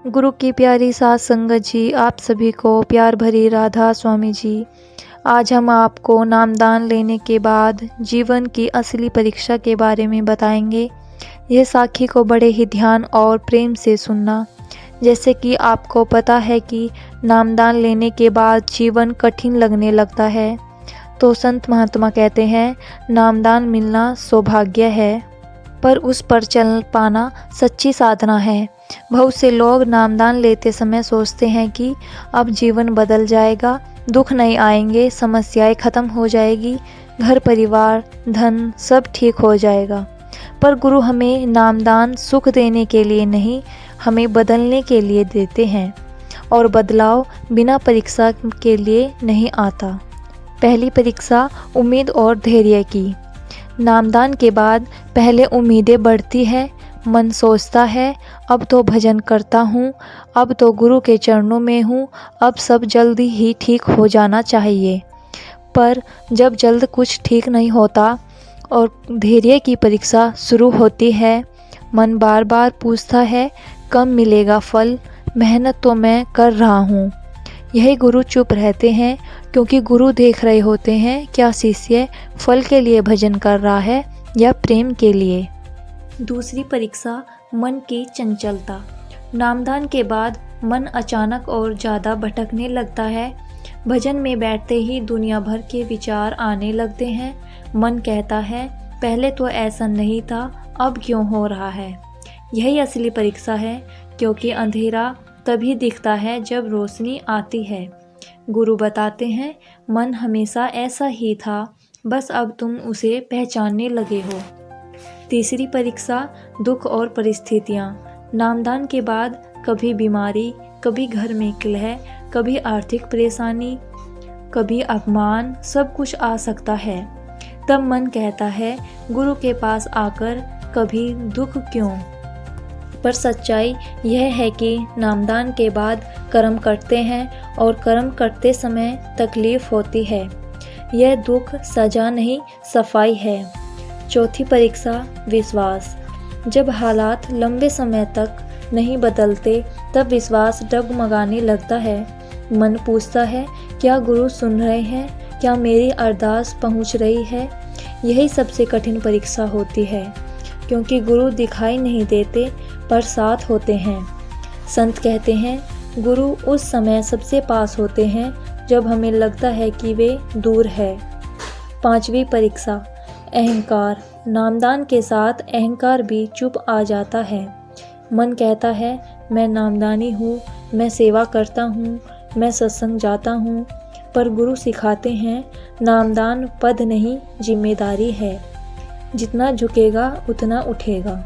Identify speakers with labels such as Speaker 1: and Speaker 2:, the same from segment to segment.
Speaker 1: गुरु की प्यारी साथ संगत जी, आप सभी को प्यार भरी राधा स्वामी जी। आज हम आपको नामदान लेने के बाद जीवन की असली परीक्षा के बारे में बताएंगे। यह साखी को बड़े ही ध्यान और प्रेम से सुनना। जैसे कि आपको पता है कि नामदान लेने के बाद जीवन कठिन लगने लगता है, तो संत महात्मा कहते हैं नामदान मिलना सौभाग्य है, पर उस पर चल पाना सच्ची साधना है। बहुत से लोग नामदान लेते समय सोचते हैं कि अब जीवन बदल जाएगा, दुख नहीं आएंगे, समस्याएं खत्म हो जाएगी, घर परिवार धन सब ठीक हो जाएगा। पर गुरु हमें नामदान सुख देने के लिए नहीं, हमें बदलने के लिए देते हैं, और बदलाव बिना परीक्षा के लिए नहीं आता। पहली परीक्षा उम्मीद और धैर्य की। नामदान के बाद पहले उम्मीदें बढ़ती है, मन सोचता है अब तो भजन करता हूँ, अब तो गुरु के चरणों में हूँ, अब सब जल्दी ही ठीक हो जाना चाहिए। पर जब जल्द कुछ ठीक नहीं होता और धैर्य की परीक्षा शुरू होती है, मन बार बार पूछता है कब मिलेगा फल, मेहनत तो मैं कर रहा हूँ। यही गुरु चुप रहते हैं, क्योंकि गुरु देख रहे होते हैं क्या शिष्य फल के लिए भजन कर रहा है या प्रेम के लिए। दूसरी परीक्षा मन की चंचलता। नामदान के बाद मन अचानक और ज़्यादा भटकने लगता है। भजन में बैठते ही दुनिया भर के विचार आने लगते हैं। मन कहता है पहले तो ऐसा नहीं था, अब क्यों हो रहा है। यही असली परीक्षा है, क्योंकि अंधेरा तभी दिखता है जब रोशनी आती है। गुरु बताते हैं मन हमेशा ऐसा ही था, बस अब तुम उसे पहचानने लगे हो। तीसरी परीक्षा दुख और परिस्थितियाँ। नामदान के बाद कभी बीमारी, कभी घर में कलह, कभी आर्थिक परेशानी, कभी अपमान, सब कुछ आ सकता है। तब मन कहता है गुरु के पास आकर कभी दुख क्यों। पर सच्चाई यह है कि नामदान के बाद कर्म करते हैं, और कर्म करते समय तकलीफ होती है। यह दुख सजा नहीं, सफाई है। चौथी परीक्षा विश्वास। जब हालात लंबे समय तक नहीं बदलते, तब विश्वास डगमगाने लगता है। मन पूछता है क्या गुरु सुन रहे हैं, क्या मेरी अरदास पहुंच रही है। यही सबसे कठिन परीक्षा होती है, क्योंकि गुरु दिखाई नहीं देते पर साथ होते हैं। संत कहते हैं गुरु उस समय सबसे पास होते हैं जब हमें लगता है कि वे दूर है। पांचवी परीक्षा अहंकार। नामदान के साथ अहंकार भी चुप आ जाता है। मन कहता है मैं नामदानी हूँ, मैं सेवा करता हूँ, मैं सत्संग जाता हूँ। पर गुरु सिखाते हैं नामदान पद नहीं, जिम्मेदारी है। जितना झुकेगा उतना उठेगा।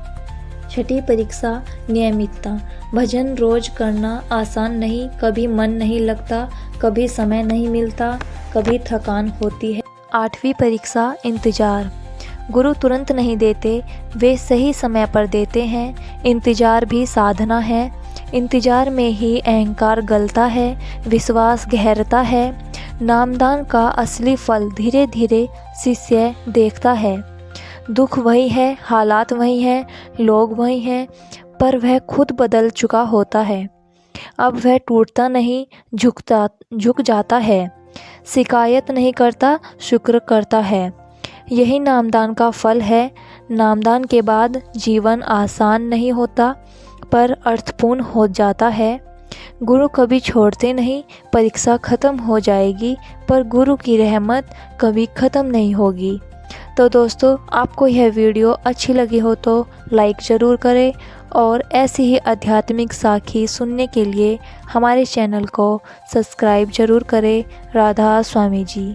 Speaker 1: छठी परीक्षा नियमितता। भजन रोज करना आसान नहीं, कभी मन नहीं लगता, कभी समय नहीं मिलता, कभी थकान होती है। आठवीं परीक्षा इंतजार। गुरु तुरंत नहीं देते, वे सही समय पर देते हैं। इंतजार भी साधना है। इंतजार में ही अहंकार गलता है, विश्वास गहरता है। नामदान का असली फल धीरे धीरे शिष्य देखता है। दुख वही है, हालात वही हैं, लोग वही हैं, पर वह खुद बदल चुका होता है। अब वह टूटता नहीं, झुक जाता है। शिकायत नहीं करता, शुक्र करता है। यही नामदान का फल है। नामदान के बाद जीवन आसान नहीं होता, पर अर्थपूर्ण हो जाता है। गुरु कभी छोड़ते नहीं। परीक्षा ख़त्म हो जाएगी, पर गुरु की रहमत कभी ख़त्म नहीं होगी। तो दोस्तों, आपको यह वीडियो अच्छी लगी हो तो लाइक ज़रूर करें, और ऐसी ही आध्यात्मिक साखी सुनने के लिए हमारे चैनल को सब्सक्राइब ज़रूर करें। राधा स्वामी जी।